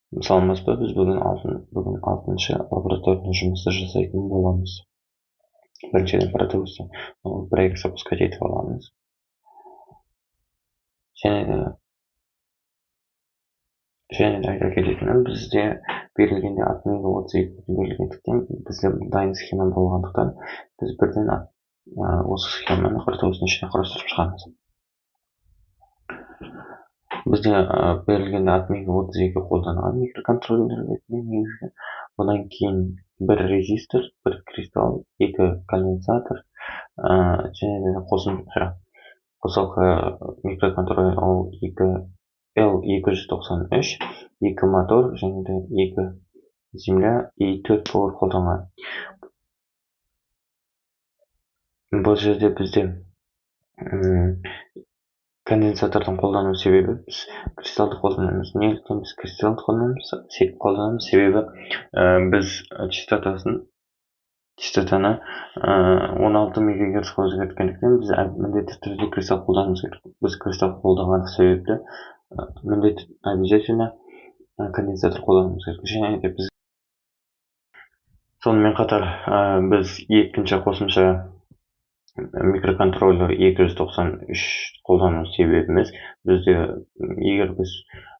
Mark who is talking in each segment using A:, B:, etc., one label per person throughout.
A: Саламатсызбы, біз бүгін 6-шы лаборатория жұмысы жасайтын боламыз. Біріншіден продукция проект запускать етіп аламыз. Және де айта кететінім, бізде берілгенде атмегі 32 берілгендіктен, бізде дайын схема болғандықтан, біз бірден осы схеманы продукцияның ішіне құрастырып шығамыз. Бізде берілгенде атмегі 32 қолданған микроконтроллер ретінде негізгі. Одан кейін бір резистор, бір кристалл, 2 конденсатор, және де қосалқы микроконтроллер ол L293, 2 мотор және де 2 земля и 4 повар қолданған. Бұл жерде бізде конденсатордың қолдану себебі біз кристалды қолданамыз. Неліктен біз кристалды қолданамыз? Себебі біз частотаны 16 мегагерцқа өзгерткендіктен біз міндетті түрде кристалл қолдануымыз керек. Біз кристалл қолданған себепті обязательно конденсатор қолдануымыз керек. Және де біз сонымен қатар біз екінші қосымша микроконтроллер 293 қолдану себебіміз, бізде егер біз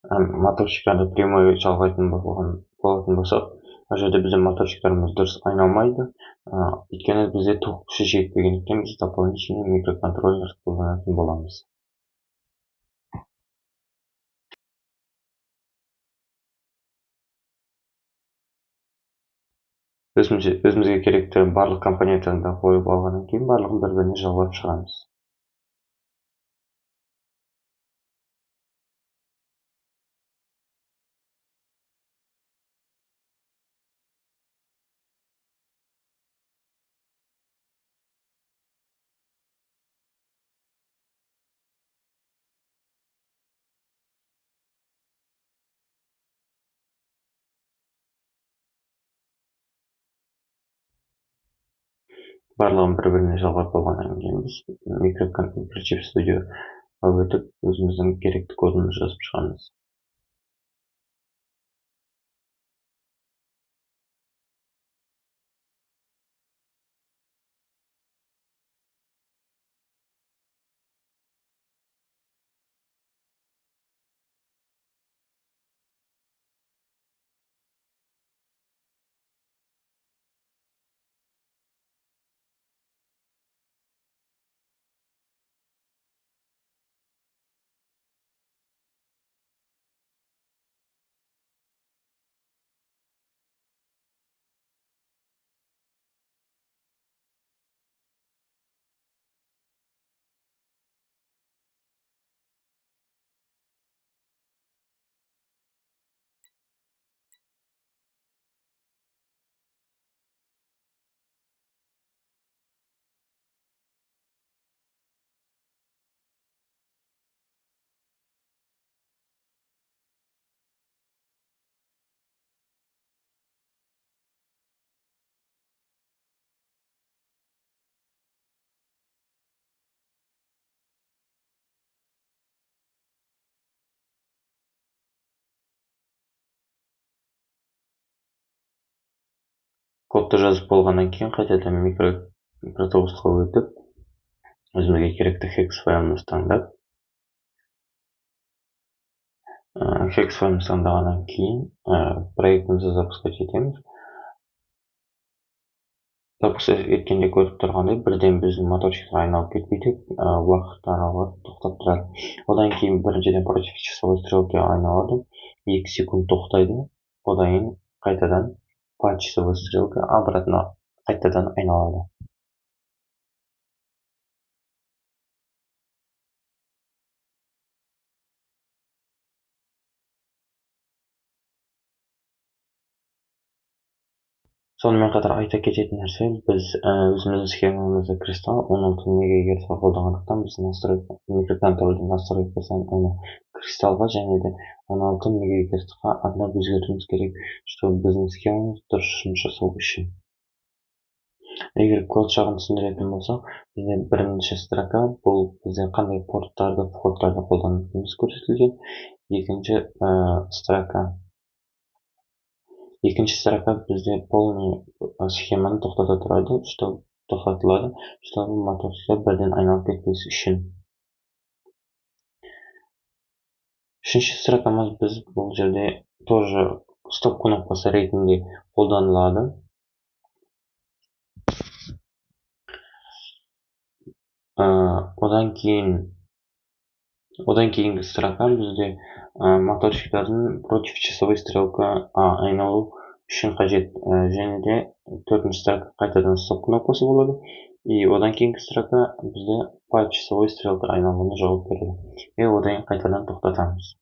A: моторчиктарды прямой жалғайтын болатын болсақ, ол жерде біздің моторчиктарымыз дұрыс айналмайды, өйткені бізде тоқ күші жетпегендіктен біз дополнительный микроконтроллер қолданатын боламыз. Өзімізге керекті барлық компоненттерді қойып алғаннан кейін барлығын бір-біріне жалғап шығамыз. Барлығын бір-біріне жалғап болғаннан кейін біз микрочип студияға өтіп, өзіміздің керекті кодымызды жазып шығамыз. Кодты жазып болғаннан кейін қайтадан микропротоколға өтіп, өзімізге керекті hex файлымызды таңдап, hex файлымызды таңдағаннан кейін проектімізді запускать етеміз. Запускать еткенде көріп тұрғандай, бірден біздің моторчиктер айналып кетпейді, уақыт аралығы тоқтап тұрады. Одан кейін біріншіден против часовой стрелки айналады, 2 секунд тоқтайды, одан кейін қайтадан по часовой стрелке обратно қайтадан айналады. Сонымен қатар айта кететін нәрсе, біз өзіміздің схемамызды кристалл 16 мегагерцқа қолданғандықтан біз микроконтроллердің настройкасын оны кристаллға және де 16 мегагерцқа арнап өзгертуіміз керек, чтобы біздің схемамыз дұрыс жұмыс жасау үшін. Егер код жағын түсіндіретін болсақ, бізде бірінші строка бұл бізде қандай порттарды, входтарды қолданатынымыз көрсетілген. Екінші строка Екінші строка бізде полный схеманы тоқтата тұрады, тоқтатылады, чтобы моторчиктер бірден айналып кетпес үшін. Үшінші строкамыз біз бұл жерде тоже стоп кнопкасы ретінде қолданылады. Одан кейінгі строка бізде моторчиктердің против часовой стрелка айналу үшін қажет, және де төртінші строка қайтадан стоп кнопкасы болады. И одан кейінгі строка бізде по часовой стрелка айналуына жауап береді. Одан қайтадан тоқтатамыз.